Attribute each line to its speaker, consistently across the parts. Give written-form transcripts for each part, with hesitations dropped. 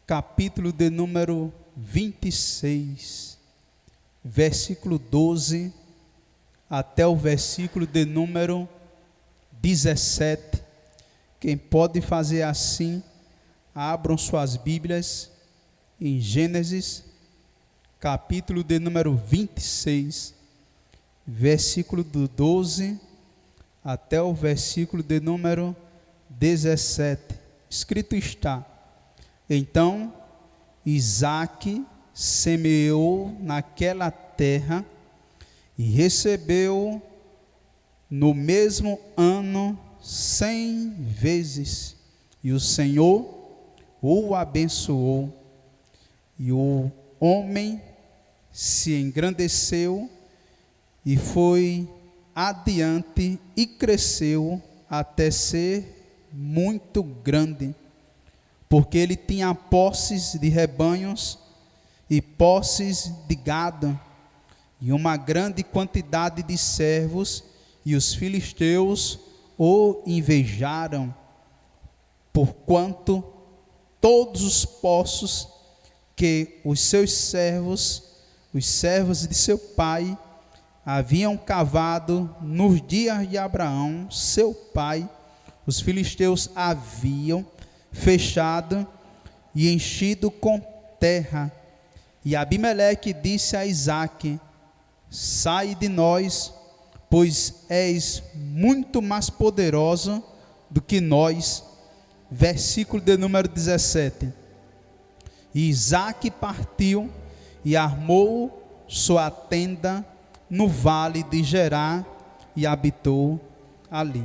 Speaker 1: capítulo de número 26, versículo 12 até o versículo de número 17. Quem pode fazer assim, abram suas Bíblias em Gênesis, capítulo de número 26, versículo do 12 até o versículo de número 17. Escrito está: então Isaque semeou naquela terra e recebeu no mesmo ano 100 vezes, e o Senhor o abençoou, e o homem se engrandeceu e foi adiante e cresceu até ser muito grande, porque ele tinha posses de rebanhos e posses de gado, e uma grande quantidade de servos, e os filisteus o invejaram, porquanto todos os poços que os seus servos, os servos de seu pai, haviam cavado nos dias de Abraão, seu pai, os filisteus haviam fechado e enchido com terra. E Abimeleque disse a Isaque: sai de nós, pois és muito mais poderoso do que nós. Versículo de número 17. E Isaque partiu e armou sua tenda no vale de Gerar e habitou ali.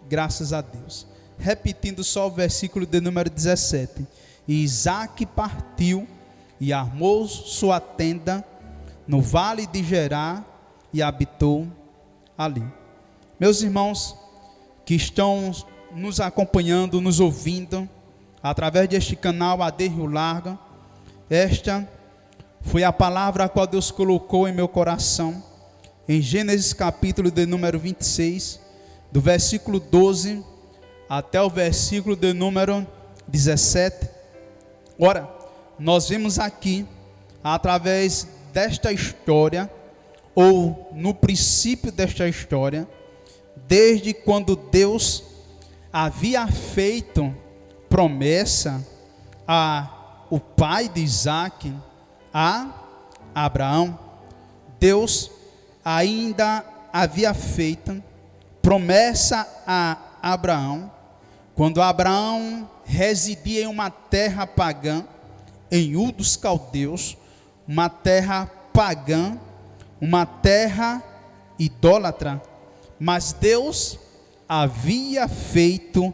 Speaker 1: Graças a Deus. Repetindo só o versículo de número 17. E Isaque partiu e armou sua tenda no vale de Gerar e habitou ali. Meus irmãos que estão nos acompanhando, nos ouvindo através deste canal AD Rio Largo, esta foi a palavra a qual Deus colocou em meu coração em Gênesis capítulo de número 26, do versículo 12 até o versículo de número 17. Ora, nós vemos aqui, através desta história, ou no princípio desta história, desde quando Deus havia feito promessa ao pai de Isaque, a Abraão. Deus ainda havia feito promessa a Abraão, quando Abraão residia em uma terra pagã, em Ur dos Caldeus, uma terra pagã, uma terra idólatra. Mas Deus havia feito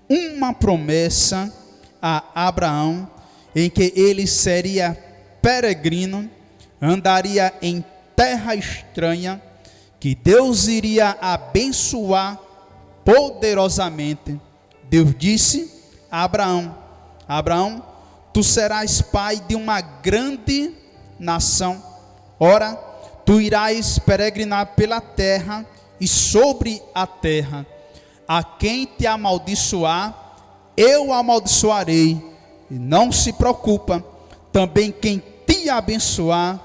Speaker 1: uma promessa a Abraão, em que ele seria peregrino, andaria em terra estranha, que Deus iria abençoar poderosamente. Deus disse a Abraão: Abraão, tu serás pai de uma grande nação. Ora, tu irás peregrinar pela terra e sobre a terra. A quem te amaldiçoar, eu amaldiçoarei. E não se preocupa, também quem te abençoar,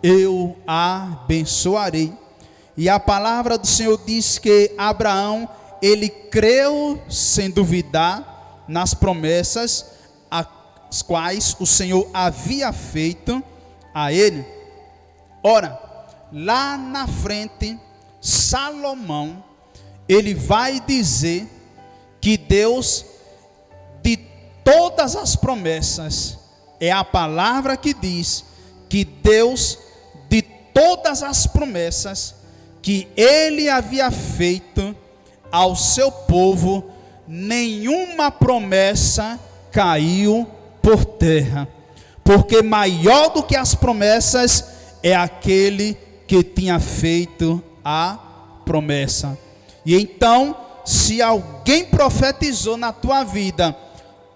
Speaker 1: eu abençoarei. E a palavra do Senhor diz que Abraão, ele creu sem duvidar nas promessas as quais o Senhor havia feito a ele. Ora, lá na frente, Salomão, ele vai dizer que Deus, de todas as promessas, é a palavra que diz que Deus, de todas as promessas que ele havia feito ao seu povo, nenhuma promessa caiu por terra, porque maior do que as promessas é aquele que tinha feito a promessa. E então, se alguém profetizou na tua vida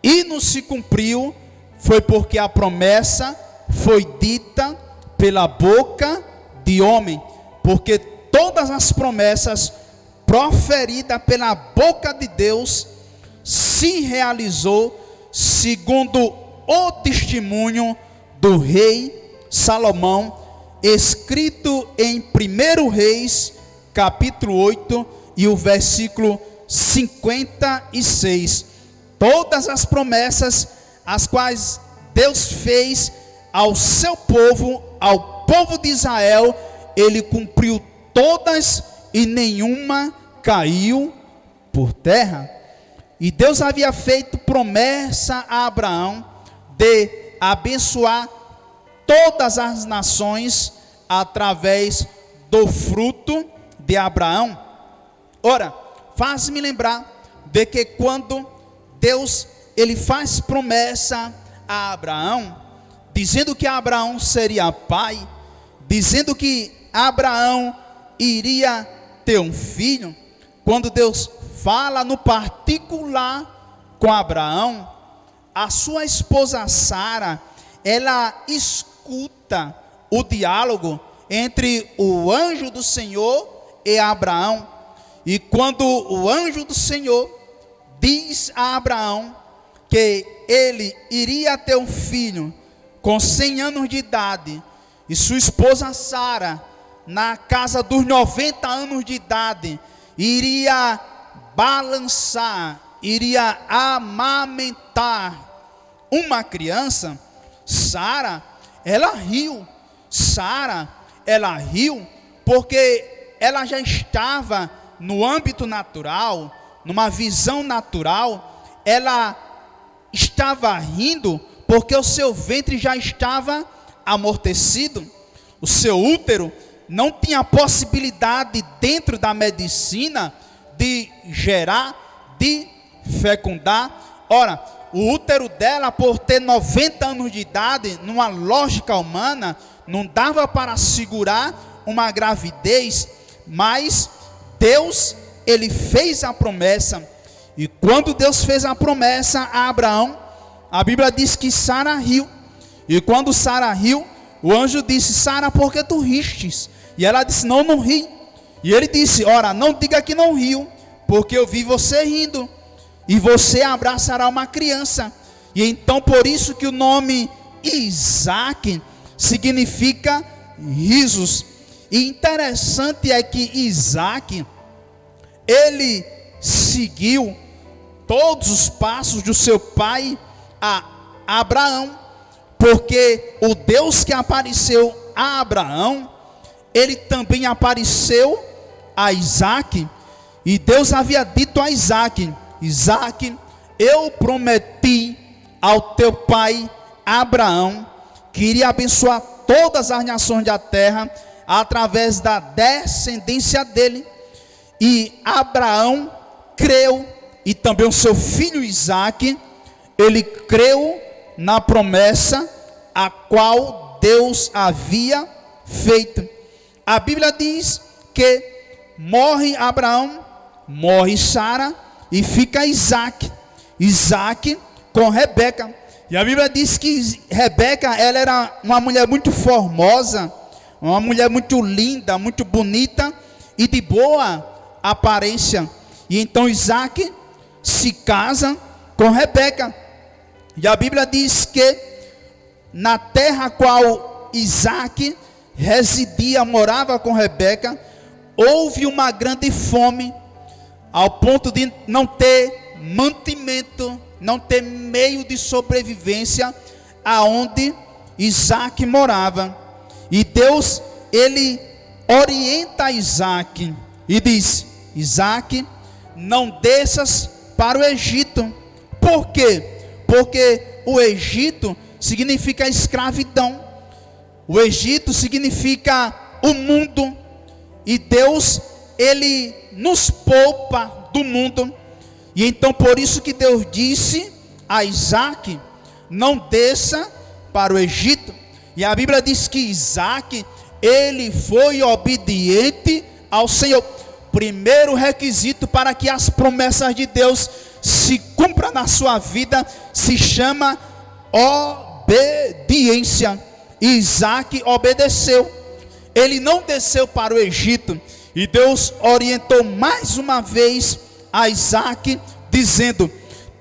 Speaker 1: e não se cumpriu, foi porque a promessa foi dita pela boca de homem, porque todas as promessas proferidas pela boca de Deus se realizou segundo o testemunho do rei Salomão, escrito em 1 Reis, capítulo 8, e o versículo 56. Todas as promessas as quais Deus fez ao seu povo, ao povo de Israel, ele cumpriu todas e nenhuma caiu por terra. E Deus havia feito promessa a Abraão de abençoar todas as nações através do fruto de Abraão. Ora, faz-me lembrar de que quando Deus ele faz promessa a Abraão, dizendo que Abraão seria pai, dizendo que Abraão iria ter um filho, quando Deus fala no particular com Abraão, a sua esposa Sara, ela escuta o diálogo entre o anjo do Senhor e Abraão. E quando o anjo do Senhor diz a Abraão que ele iria ter um filho com 100 anos de idade, e sua esposa Sara, na casa dos 90 anos de idade, iria balançar, iria amamentar uma criança, Sara, ela riu. Sara, ela riu porque ela já estava no âmbito natural, numa visão natural, ela estava rindo porque o seu ventre já estava amortecido, o seu útero não tinha possibilidade dentro da medicina de gerar, de fecundar. Ora, o útero dela, por ter 90 anos de idade, numa lógica humana, não dava para segurar uma gravidez, mas Deus, ele fez a promessa. E quando Deus fez a promessa a Abraão, a Bíblia diz que Sara riu. E quando Sara riu, o anjo disse: Sara, por que tu ristes? E ela disse: não, não ri. E ele disse: ora, não diga que não riu, porque eu vi você rindo, e você abraçará uma criança. E então por isso que o nome Isaac significa risos. E interessante é que Isaac, ele seguiu todos os passos do seu pai a Abraão, porque o Deus que apareceu a Abraão, ele também apareceu a Isaac. E Deus havia dito a Isaac: Isaac, eu prometi ao teu pai Abraão que iria abençoar todas as nações da terra através da descendência dele. E Abraão creu, e também o seu filho Isaac, ele creu na promessa a qual Deus havia feito. A Bíblia diz que morre Abraão, morre Sara, e fica Isaac com Rebeca. E a Bíblia diz que Rebeca, ela era uma mulher muito formosa, uma mulher muito linda, muito bonita e de boa aparência. E então Isaac se casa com Rebeca. E a Bíblia diz que na terra a qual Isaac residia, morava com Rebeca, houve uma grande fome, ao ponto de não ter mantimento, não ter meio de sobrevivência aonde Isaac morava. E Deus, ele orienta Isaac e diz: Isaac, não desças para o Egito. Por quê? Porque o Egito significa escravidão, o Egito significa o mundo, e Deus, ele nos poupa do mundo. E então por isso que Deus disse a Isaac: não desça para o Egito. E a Bíblia diz que Isaac, ele foi obediente ao Senhor. Primeiro requisito para que as promessas de Deus se cumpram na sua vida se chama obediência. Isaac obedeceu, ele não desceu para o Egito. E Deus orientou mais uma vez a Isaac, dizendo: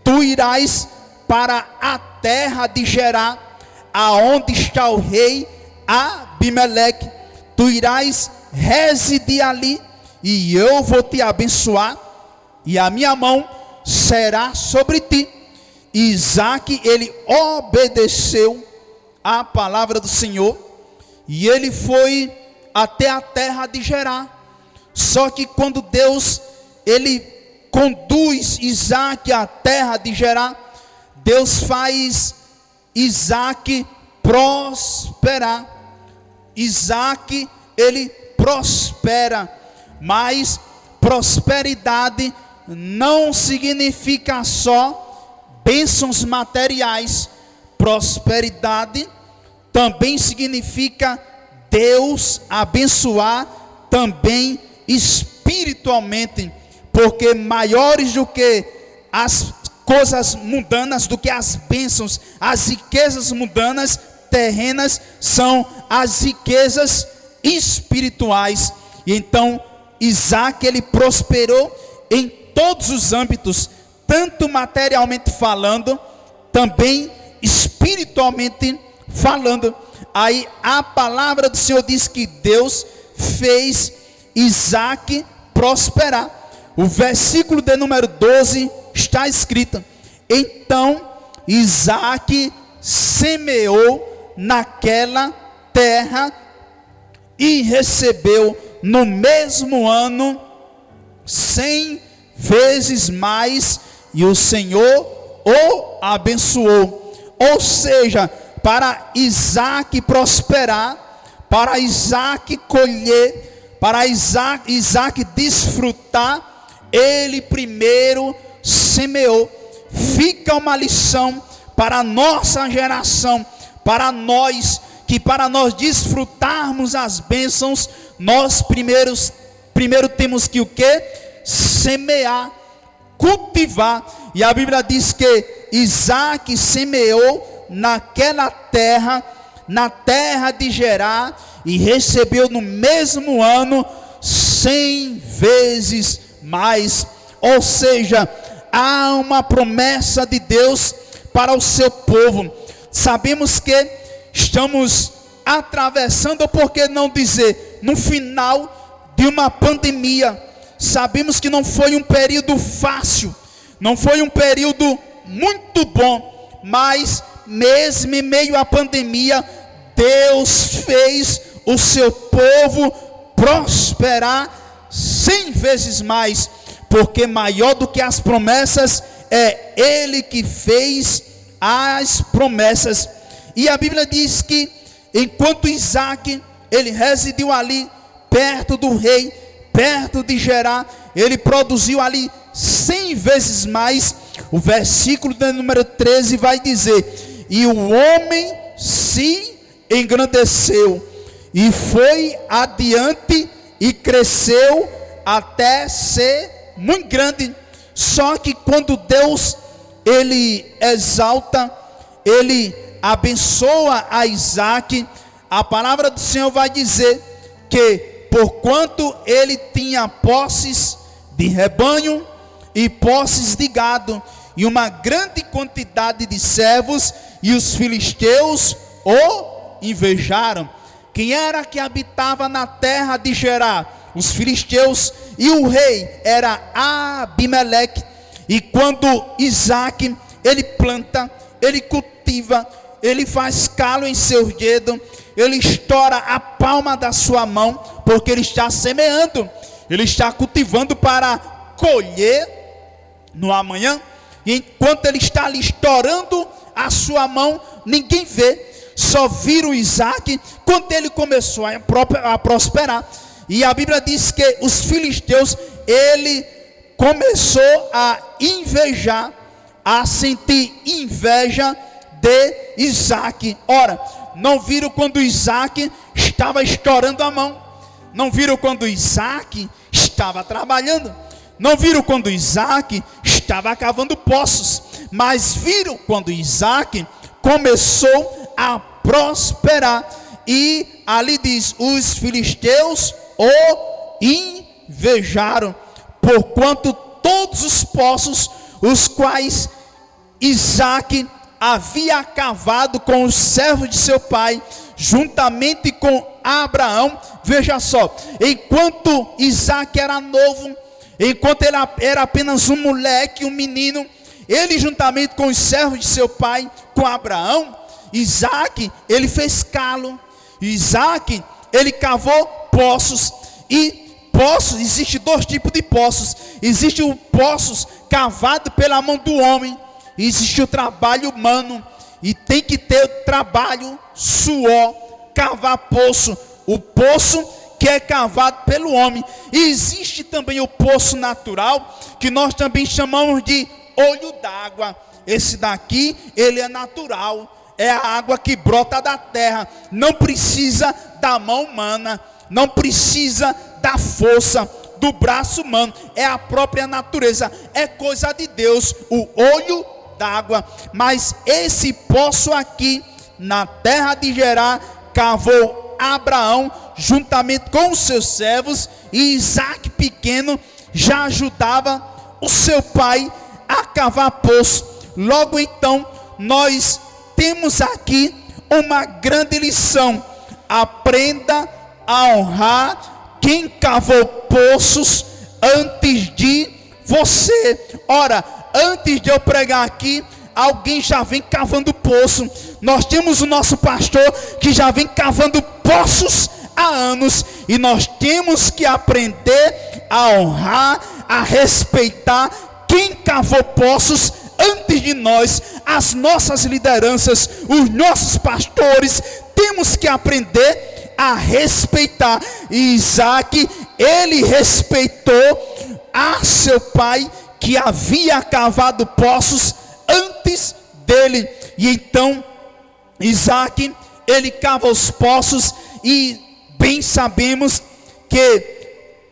Speaker 1: tu irás para a terra de Gerar, aonde está o rei Abimeleque. Tu irás residir ali, e eu vou te abençoar, e a minha mão será sobre ti. E Isaque, ele obedeceu à palavra do Senhor, e ele foi até a terra de Gerar. Só que quando Deus, ele conduz Isaque à terra de Gerar, Deus faz Isaque prosperar. Isaque, ele prospera, mas prosperidade não significa só bênçãos materiais. Prosperidade também significa Deus abençoar também espiritualmente, porque maiores do que as coisas mundanas, do que as bênçãos, as riquezas mundanas, terrenas, são as riquezas espirituais. E então Isaque, ele prosperou em todos os âmbitos, tanto materialmente falando, também espiritualmente falando. Aí a palavra do Senhor diz que Deus fez Isaque prosperar. O versículo de número 12 está escrito: então Isaque semeou naquela terra e recebeu no mesmo ano 100 vezes mais, e o Senhor o abençoou. Ou seja, para Isaque prosperar, para Isaque colher, para Isaque desfrutar, ele primeiro semeou. Fica uma lição para a nossa geração, para nós, que para nós desfrutarmos as bênçãos, nós primeiro temos que o quê? Semear, cultivar. E a Bíblia diz que Isaque semeou naquela terra, na terra de Gerar, e recebeu no mesmo ano 100 vezes mais. Ou seja, há uma promessa de Deus para o seu povo. Sabemos que estamos atravessando, ou por que não dizer, no final de uma pandemia. Sabemos que não foi um período fácil, não foi um período muito bom, mas mesmo em meio à pandemia, Deus fez o seu povo prosperar 100 vezes mais, porque maior do que as promessas é Ele que fez as promessas. E a Bíblia diz que enquanto Isaque, ele residiu ali perto do rei, perto de Gerar, ele produziu ali 100 vezes mais. O versículo de número 13 vai dizer: e o homem se engrandeceu e foi adiante e cresceu até ser muito grande. Só que quando Deus, ele exalta, ele abençoa a Isaque, a palavra do Senhor vai dizer que porquanto ele tinha posses de rebanho e posses de gado, e uma grande quantidade de servos, e os filisteus o invejaram. Quem era que habitava na terra de Gerar? Os filisteus, e o rei era Abimeleque. E quando Isaque, ele planta, ele cultiva, ele faz calo em seus dedos, ele estoura a palma da sua mão, porque ele está semeando, ele está cultivando para colher no amanhã. E enquanto ele está ali estourando a sua mão, ninguém vê, só vira o Isaque quando ele começou a prosperar. E a Bíblia diz que os filisteus, ele começou a invejar, a sentir inveja de Isaque. Ora, não viram quando Isaque estava estourando a mão, não viram quando Isaque estava trabalhando, não viram quando Isaque estava cavando poços, mas viram quando Isaque começou a prosperar. E ali diz: os filisteus o invejaram, porquanto todos os poços os quais Isaque havia cavado com os servos de seu pai, juntamente com Abraão. Veja só, enquanto Isaac era novo, enquanto ele era apenas um moleque, um menino, ele juntamente com os servos de seu pai, com Abraão, Isaac, ele fez calo. Isaac, ele cavou poços. E poços, existe dois tipos de poços. Existe o poços cavado pela mão do homem, e existe o trabalho humano. E tem que ter trabalho, suor, cavar poço. O poço que é cavado pelo homem. E existe também o poço natural, que nós também chamamos de olho d'água. Esse daqui, ele é natural. É a água que brota da terra. Não precisa da mão humana. Não precisa da força do braço humano. É a própria natureza. É coisa de Deus. O olho d'água. Mas esse poço aqui, na terra de Gerar, cavou Abraão, juntamente com os seus servos. E Isaac pequeno já ajudava o seu pai a cavar poço. Logo então, nós temos aqui uma grande lição. Aprenda a honrar quem cavou poços antes de você. Ora, antes de eu pregar aqui, alguém já vem cavando poço. Nós temos o nosso pastor que já vem cavando poços há anos. E nós temos que aprender a honrar, a respeitar quem cavou poços antes de nós. As nossas lideranças, os nossos pastores, temos que aprender a respeitar. E Isaac, ele respeitou a seu pai, que havia cavado poços antes dele. E então Isaac, ele cava os poços. E bem sabemos que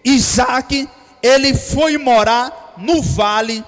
Speaker 1: Isaac, ele foi morar no vale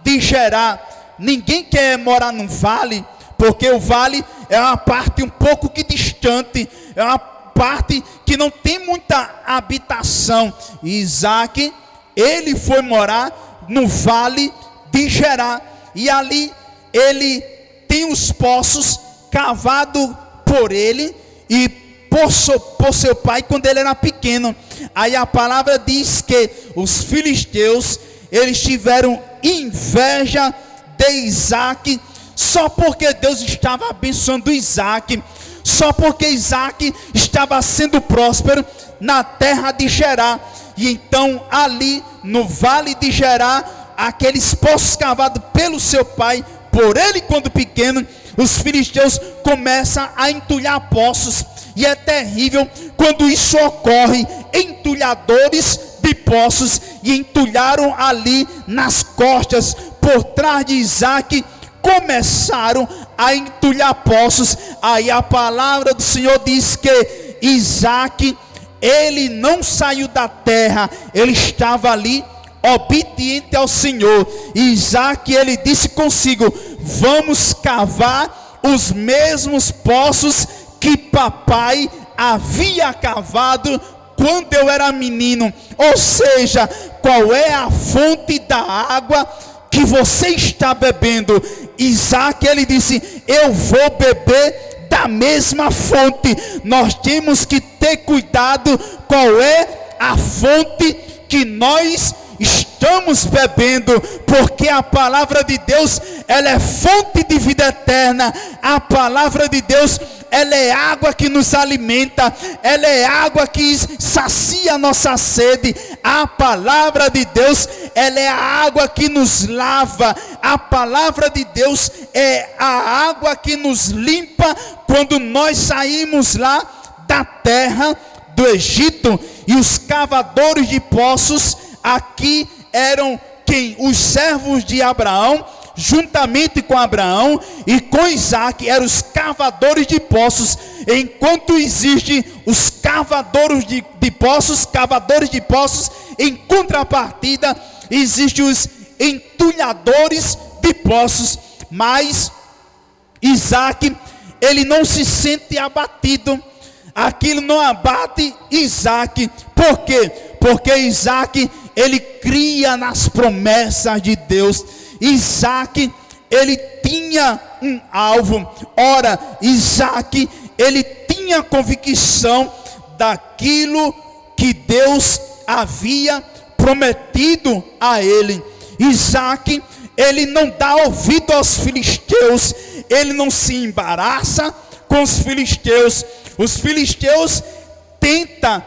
Speaker 1: de Gerar. Ninguém quer morar num vale, porque o vale é uma parte um pouco que distante, é uma parte que não tem muita habitação. E Isaac, ele foi morar no vale de Gerar, e ali ele tem os poços cavados por ele e por seu pai quando ele era pequeno. Aí a palavra diz que os filisteus, eles tiveram inveja de Isaac, só porque Deus estava abençoando Isaac, só porque Isaac estava sendo próspero na terra de Gerar. E então ali no vale de Gerar, aqueles poços cavados pelo seu pai, por ele quando pequeno, os filisteus começam a entulhar poços. E é terrível quando isso ocorre. Entulhadores de poços, e entulharam ali nas costas, por trás de Isaac, começaram a entulhar poços. Aí a palavra do Senhor diz que Isaac, ele não saiu da terra, ele estava ali obediente ao Senhor. E Isaac, ele disse consigo: vamos cavar os mesmos poços que papai havia cavado quando eu era menino. Ou seja, qual é a fonte da água que você está bebendo? Isaac, ele disse: eu vou beber da mesma fonte. Nós temos que ter cuidado qual é a fonte que nós estamos bebendo, porque a palavra de Deus, ela é fonte de vida eterna. A palavra de Deus, ela é água que nos alimenta, ela é água que sacia a nossa sede. A palavra de Deus, ela é a água que nos lava. A palavra de Deus é a água que nos limpa quando nós saímos lá da terra do Egito. E os cavadores de poços aqui eram quem? Os servos de Abraão, juntamente com Abraão e com Isaac, eram os cavadores de poços. Enquanto existem os cavadores de poços, em contrapartida existem os entulhadores de poços. Mas Isaac, ele não se sente abatido. Aquilo não abate Isaac. Por quê? Porque Isaac, ele cria nas promessas de Deus. Isaac, ele tinha um alvo. Ora, Isaac, ele tinha convicção daquilo que Deus havia prometido a ele. Isaac, ele não dá ouvido aos filisteus, ele não se embaraça com os filisteus. Os filisteus tentam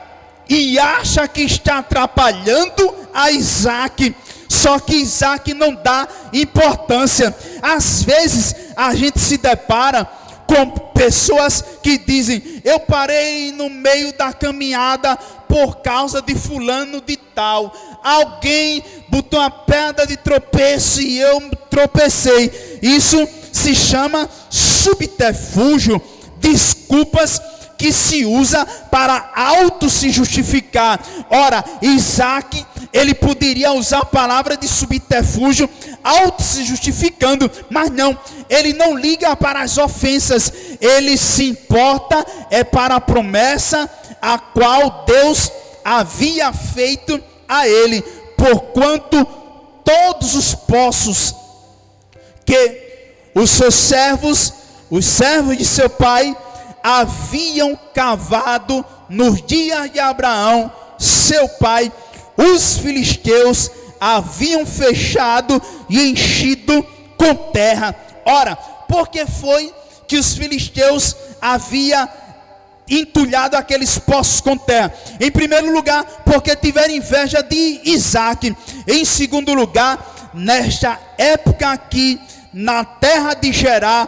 Speaker 1: e acham que está atrapalhando a Isaac, só que Isaac não dá importância. Às vezes a gente se depara com pessoas que dizem: eu parei no meio da caminhada por causa de fulano de tal, alguém botou uma pedra de tropeço e eu tropecei. Isso se chama subterfúgio, desculpas que se usa para auto se justificar. Ora, Isaac, ele poderia usar a palavra de subterfúgio, auto se justificando, mas não, ele não liga para as ofensas, ele se importa para a promessa a qual Deus havia feito a ele, porquanto todos os poços que os seus servos, os servos de seu pai, haviam cavado nos dias de Abraão, seu pai, os filisteus haviam fechado e enchido com terra. Ora, por que foi que os filisteus haviam entulhado aqueles poços com terra? Em primeiro lugar, porque tiveram inveja de Isaac. Em segundo lugar, nesta época aqui, na terra de Gerar,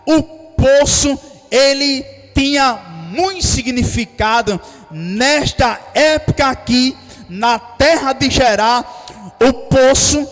Speaker 1: o poço, ele tinha muito significado. Nesta época aqui, na terra de Gerar, o poço,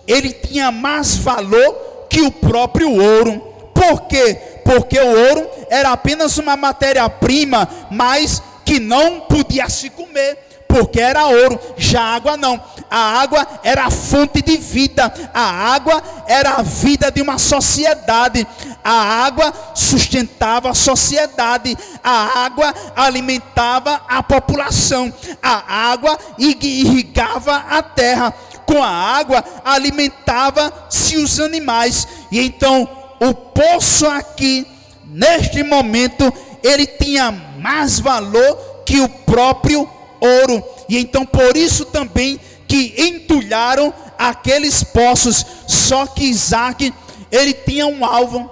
Speaker 1: ele tinha mais valor que o próprio ouro. Por quê? Porque o ouro era apenas uma matéria-prima, mas que não podia se comer, porque era ouro. Já a água não. A água era a fonte de vida. A água era a vida de uma sociedade. A água sustentava a sociedade. A água alimentava a população. A água irrigava a terra. Com a água alimentava-se os animais. E então o poço aqui, neste momento, ele tinha mais valor que o próprio ouro. E então por isso também que entulharam aqueles poços. Só que Isaac, ele tinha um alvo,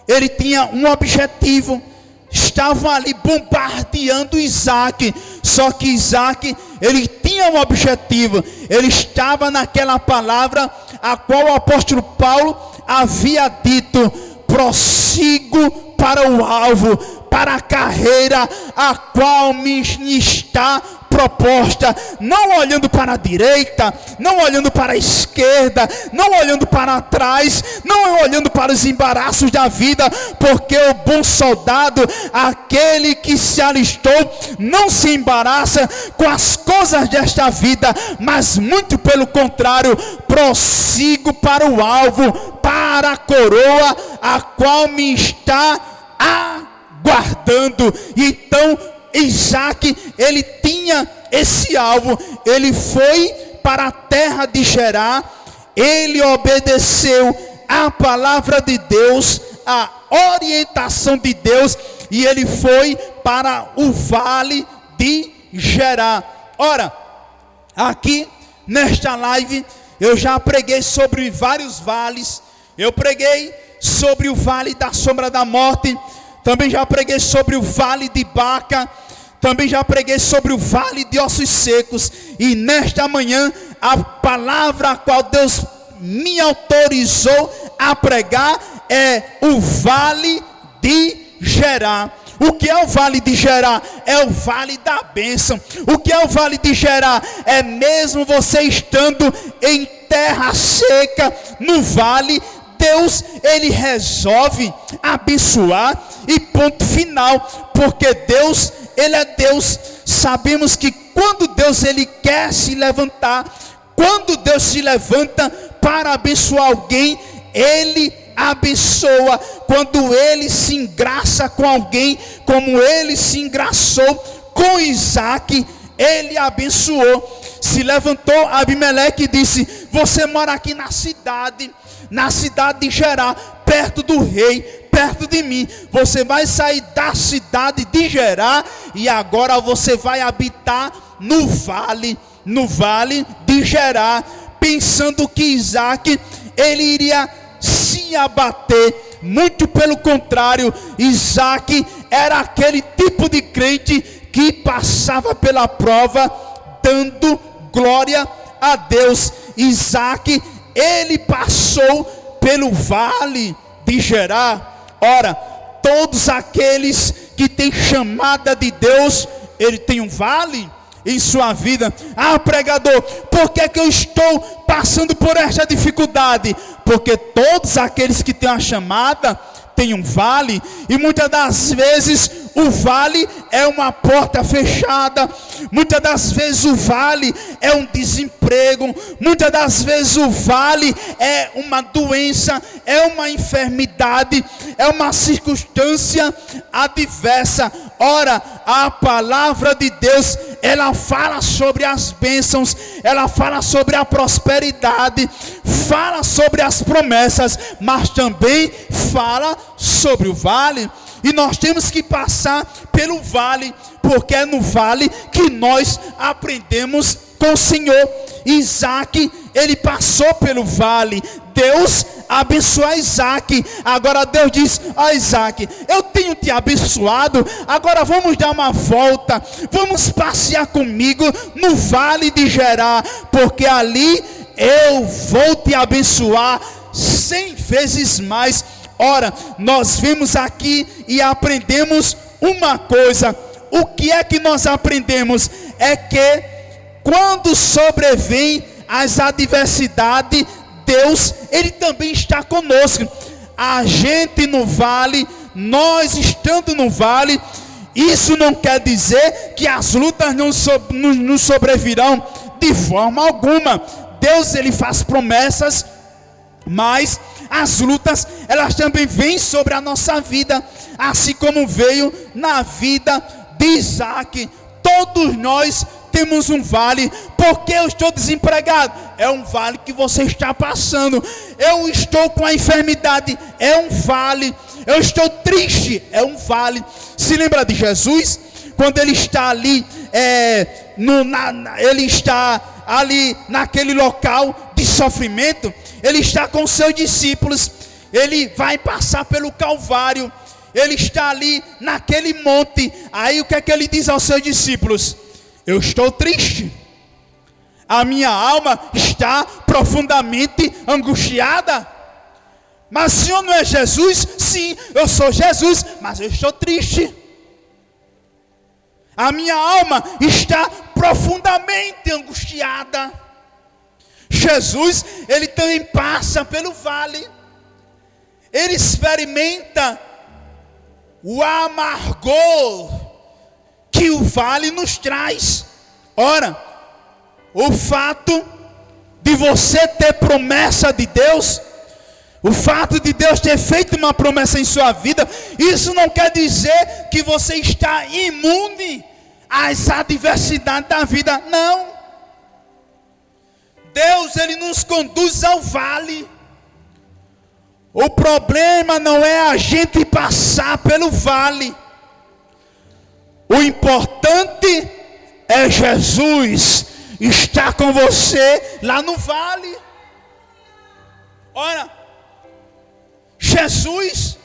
Speaker 1: ele tinha um objetivo. Estavam ali bombardeando Isaac, só que Isaac, ele tinha um objetivo. Ele estava naquela palavra a qual o apóstolo Paulo havia dito: prossigo para o alvo, para a carreira a qual me está proposta, não olhando para a direita, não olhando para a esquerda, não olhando para trás, não olhando para os embaraços da vida, porque o bom soldado, aquele que se alistou, não se embaraça com as coisas desta vida, mas muito pelo contrário, prossigo para o alvo, para a coroa a qual me está aguardando. Então Isaac, ele tinha esse alvo. Ele foi para a terra de Gerar, ele obedeceu a palavra de Deus, a orientação de Deus, e ele foi para o vale de Gerar. Ora, aqui nesta live eu já preguei sobre vários vales. Eu preguei sobre o vale da sombra da morte, também já preguei sobre o vale de Baca, também já preguei sobre o vale de ossos secos. E nesta manhã, a palavra a qual Deus me autorizou a pregar é o vale de Gerar. O que é o vale de Gerar? É o vale da bênção. O que é o vale de Gerar? É mesmo você estando em terra seca, no vale, Deus, ele resolve abençoar e ponto final, porque Deus, ele é Deus. Sabemos que quando Deus, ele quer se levantar, quando Deus se levanta para abençoar alguém, ele abençoa. Quando ele se engraça com alguém, como ele se engraçou com Isaac, ele abençoou. Se levantou Abimeleque e disse: você mora aqui na cidade de Gerar, perto do rei, perto de mim. Você vai sair da cidade de Gerar e agora você vai habitar no vale de Gerar, pensando que Isaac, ele iria se abater. Muito pelo contrário, Isaac era aquele tipo de crente que passava pela prova dando glória a Deus. Isaac, ele passou pelo vale de Gerar. Ora, todos aqueles que têm chamada de Deus, ele tem um vale em sua vida. Ah, pregador, por que eu estou passando por esta dificuldade? Porque todos aqueles que têm a chamada têm um vale, e muitas das vezes o vale é uma porta fechada, muitas das vezes o vale é um desemprego, muitas das vezes o vale é uma doença, é uma enfermidade, é uma circunstância adversa. Ora, a palavra de Deus, ela fala sobre as bênçãos, ela fala sobre a prosperidade, fala sobre as promessas, mas também fala sobre o vale. E nós temos que passar pelo vale, porque é no vale que nós aprendemos com o Senhor. Isaac, ele passou pelo vale. Deus abençoou Isaac. Agora Deus diz: ó Isaac, eu tenho te abençoado, agora vamos dar uma volta, vamos passear comigo no vale de Gerar, porque ali eu vou te abençoar 100 vezes mais. Ora, nós vimos aqui e aprendemos uma coisa. O que é que nós aprendemos? É que quando sobrevém as adversidades, Deus, ele também está conosco. A gente no vale, nós estando no vale, isso não quer dizer que as lutas não sobrevirão de forma alguma. Deus, ele faz promessas, mas as lutas, elas também vêm sobre a nossa vida, assim como veio na vida de Isaac. Todos nós temos um vale. Porque eu estou desempregado? É um vale que você está passando. Eu estou com a enfermidade, é um vale. Eu estou triste, é um vale. Se lembra de Jesus? Quando ele está ali, ele está ali naquele local de sofrimento, ele está com seus discípulos, ele vai passar pelo Calvário, ele está ali naquele monte. Aí o que é que ele diz aos seus discípulos? Eu estou triste, a minha alma está profundamente angustiada. Mas o Senhor não é Jesus? Sim, eu sou Jesus, mas eu estou triste. A minha alma está profundamente angustiada. Jesus, ele também passa pelo vale. Ele experimenta o amargor que o vale nos traz. Ora, o fato de você ter promessa de Deus, o fato de Deus ter feito uma promessa em sua vida, isso não quer dizer que você está imune às adversidades da vida. Não. Deus, ele nos conduz ao vale. O problema não é a gente passar pelo vale. O importante é Jesus estar com você lá no vale. Ora, Jesus,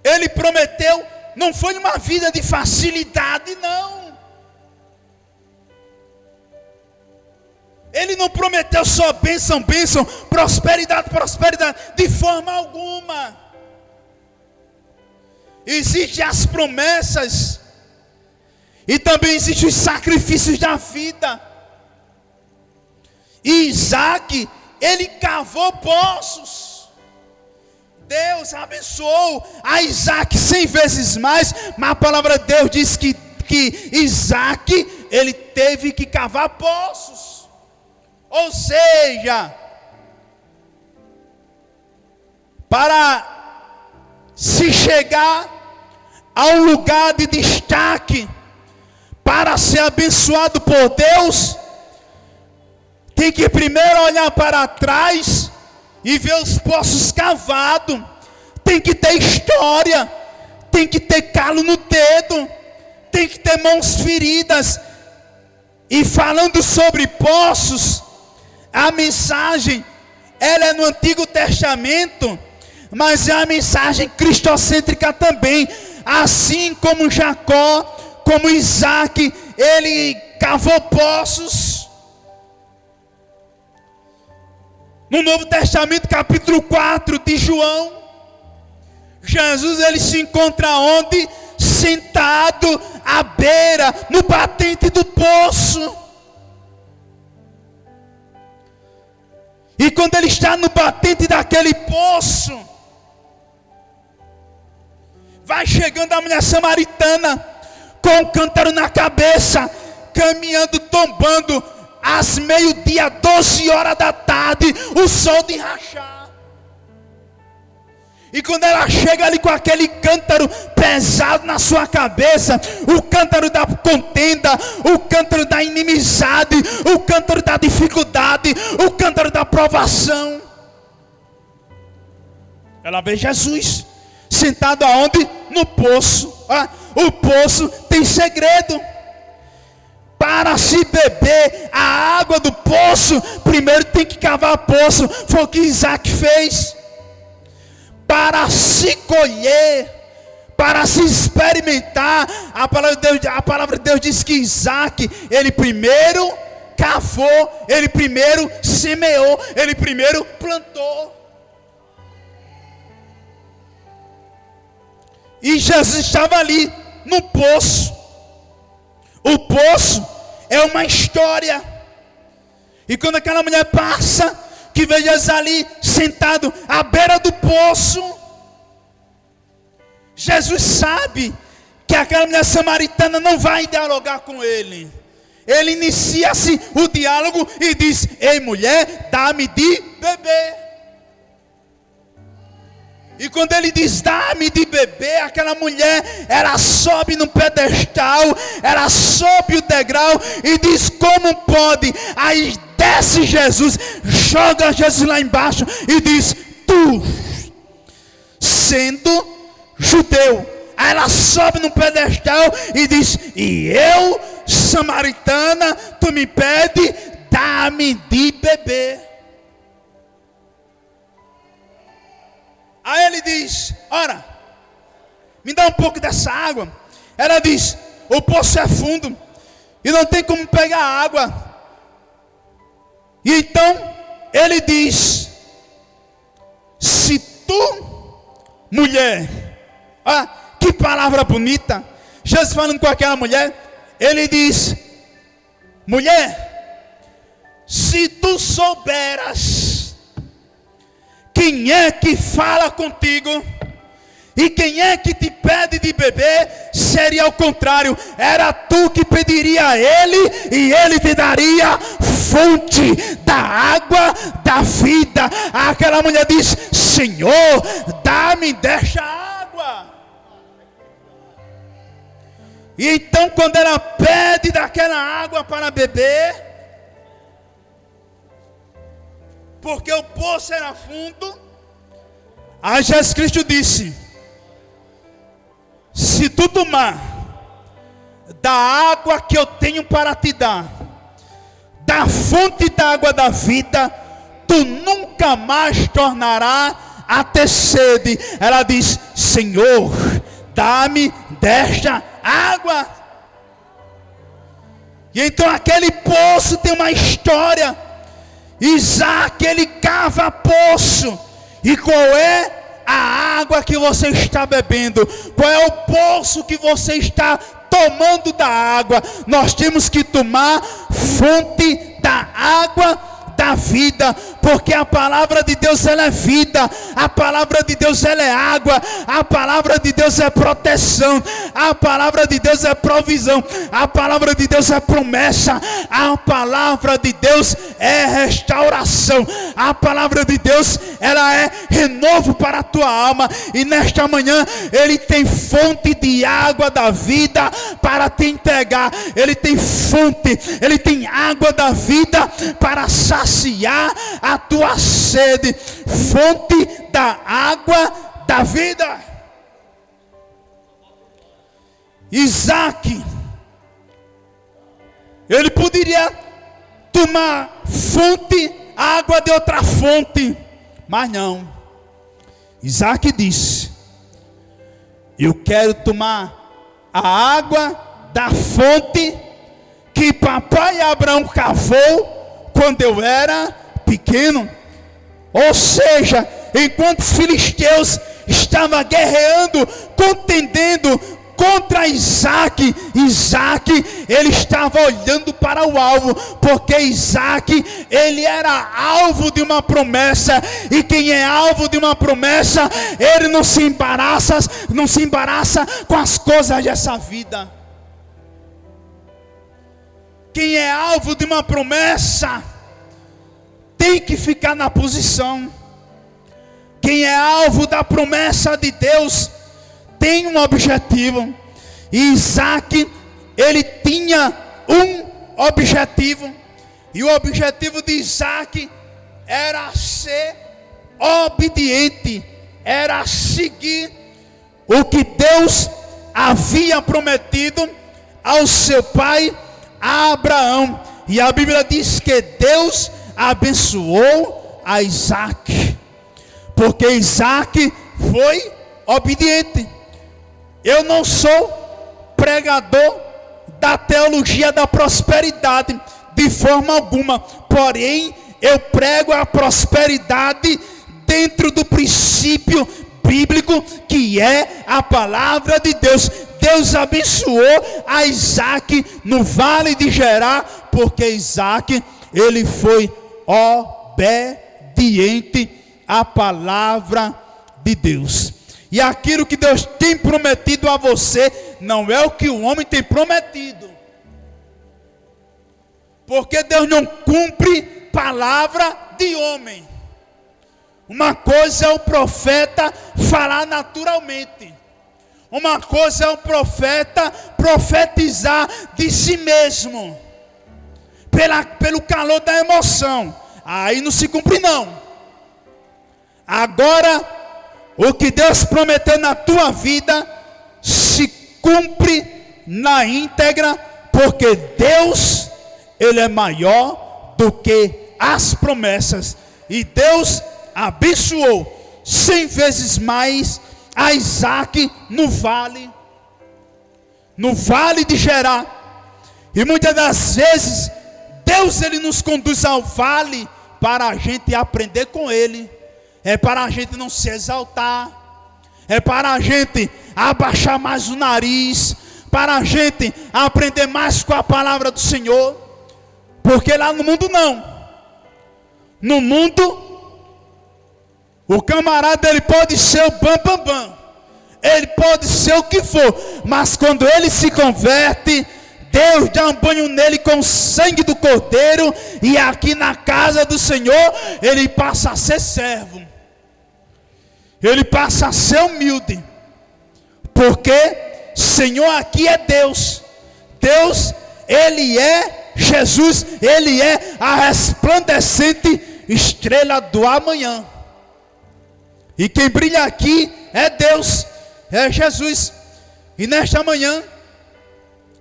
Speaker 1: ele prometeu, não foi uma vida de facilidade, não. Ele não prometeu só bênção, bênção, prosperidade, prosperidade, de forma alguma. Existem as promessas, e também existem os sacrifícios da vida. E Isaac, ele cavou poços. Deus abençoou a Isaac 100 vezes mais, mas a palavra de Deus diz que Isaac, ele teve que cavar poços. Ou seja, para se chegar a um lugar de destaque, para ser abençoado por Deus, tem que primeiro olhar para trás e ver os poços cavados. tem que ter história, tem que ter calo no dedo, tem que ter mãos feridas. E falando sobre poços, a mensagem, ela é no Antigo Testamento, mas é a mensagem cristocêntrica também. Assim como Jacó, como Isaac, ele cavou poços. No Novo Testamento, capítulo 4 de João, Jesus ele se encontra onde? Sentado à beira, no batente do poço. E quando ele está no batente daquele poço, vai chegando a mulher samaritana, com o cântaro na cabeça, caminhando, tombando, às meio-dia, 12 horas da tarde, o sol de rachar. E quando ela chega ali com aquele cântaro pesado na sua cabeça, o cântaro da contenda, o cântaro da inimizade, o cântaro da dificuldade, o cântaro da provação, ela vê Jesus sentado aonde? No poço. O poço tem segredo. Para se beber a água do poço, primeiro tem que cavar poço. Foi o que Isaac fez. Para se colher, para se experimentar, a palavra de Deus diz que Isaac, ele primeiro cavou, ele primeiro semeou, ele primeiro plantou. E Jesus estava ali no poço. O poço é uma história. E quando aquela mulher passa, que vê Jesus ali sentado à beira do poço, Jesus sabe que aquela mulher samaritana não vai dialogar com ele. Ele inicia-se o diálogo e diz: ei mulher, dá-me de beber. E quando ele diz dá-me de beber, aquela mulher, ela sobe no pedestal, ela sobe o degrau e diz: como pode? Aí desce Jesus, joga Jesus lá embaixo e diz: tu, sendo judeu. Aí ela sobe no pedestal e diz: e eu, samaritana, tu me pede, dá-me de beber. Aí ele diz: ora, me dá um pouco dessa água. Ela diz: o poço é fundo e não tem como pegar água. E então ele diz: se tu, mulher, que palavra bonita. Jesus falando com aquela mulher, ele diz: mulher, se tu souberas quem é que fala contigo e quem é que te pede de beber, seria o contrário, era tu que pediria a ele e ele te daria fonte da água da vida. Aquela mulher diz: Senhor, dá-me desta água. E então quando ela pede daquela água para beber, porque o poço era fundo, aí Jesus Cristo disse: se tu tomar da água que eu tenho para te dar, da fonte da água da vida, tu nunca mais tornará a ter sede. Ela diz: Senhor, dá-me desta água. E então aquele poço tem uma história. Isaac, ele cava poço. E qual é a água que você está bebendo? Qual é o poço que você está tomando da água? Nós temos que tomar fonte da água da vida, porque a palavra de Deus ela é vida, a palavra de Deus ela é água, a palavra de Deus é proteção, a palavra de Deus é provisão, a palavra de Deus é promessa, a palavra de Deus é restauração, a palavra de Deus ela é renovo para a tua alma. E nesta manhã ele tem fonte de água da vida para te entregar. Ele tem fonte, ele tem água da vida para saciar a tua sede. Fonte da água da vida. Isaac, ele poderia tomar água de outra fonte, mas não. Isaac disse: eu quero tomar a água da fonte que papai Abraão cavou quando eu era pequeno. Ou seja, enquanto os filisteus estavam guerreando, contendendo contra Isaac, ele estava olhando para o alvo, porque Isaac, ele era alvo de uma promessa, e quem é alvo de uma promessa, ele não se embaraça com as coisas dessa vida. Quem é alvo de uma promessa, tem que ficar na posição. Quem é alvo da promessa de Deus, tem um objetivo. E Isaac, ele tinha um objetivo, e o objetivo de Isaac era ser obediente, era seguir o que Deus havia prometido ao seu pai Abraão. E a Bíblia diz que Deus abençoou a Isaac, porque Isaac foi obediente. Eu não sou pregador da teologia da prosperidade, de forma alguma. Porém, eu prego a prosperidade dentro do princípio bíblico, que é a palavra de Deus. Deus abençoou a Isaac no vale de Gerar, porque Isaac, ele foi obediente à palavra de Deus. E aquilo que Deus tem prometido a você, não é o que o homem tem prometido. Porque Deus não cumpre palavra de homem. Uma coisa é o profeta falar naturalmente. Uma coisa é o profeta profetizar de si mesmo, pelo calor da emoção. Aí não se cumpre não. Agora, o que Deus prometeu na tua vida, se cumpre na íntegra, porque Deus, ele é maior do que as promessas. E Deus abençoou 100 vezes mais a Isaac no vale de Gerar. E muitas das vezes Deus, ele nos conduz ao vale para a gente aprender com ele. É para a gente não se exaltar, é para a gente abaixar mais o nariz, para a gente aprender mais com a palavra do Senhor. Porque lá no mundo não. No mundo, o camarada, ele pode ser o bam. Ele pode ser o que for, mas quando ele se converte, Deus dá um banho nele com o sangue do Cordeiro, e aqui na casa do Senhor, ele passa a ser servo. Ele passa a ser humilde, porque Senhor aqui é Deus. Deus, ele é Jesus, ele é a resplandecente estrela do amanhã. E quem brilha aqui é Deus, é Jesus. E nesta manhã,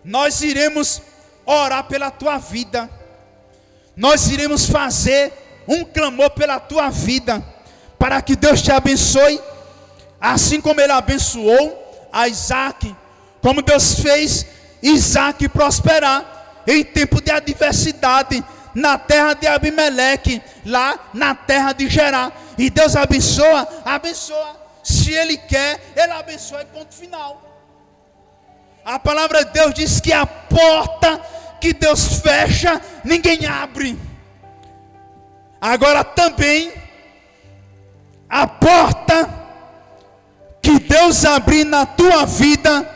Speaker 1: nós iremos orar pela tua vida. Nós iremos fazer um clamor pela tua vida, para que Deus te abençoe, assim como ele abençoou a Isaac, como Deus fez Isaac prosperar em tempo de adversidade, na terra de Abimeleque, lá na terra de Gerar. E Deus abençoa. Se ele quer, ele abençoa, e ponto final. A palavra de Deus diz que a porta que Deus fecha, ninguém abre. Agora também, a porta que Deus abrir na tua vida,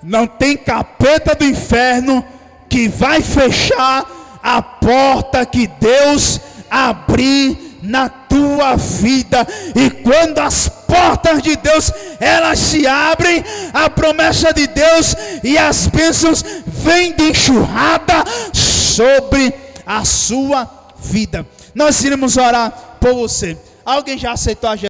Speaker 1: não tem capeta do inferno que vai fechar a porta que Deus abrir na tua vida. E quando as portas de Deus, elas se abrem, a promessa de Deus e as bênçãos vêm de enxurrada sobre a sua vida. Nós iremos orar por você. Alguém já aceitou a Jesus?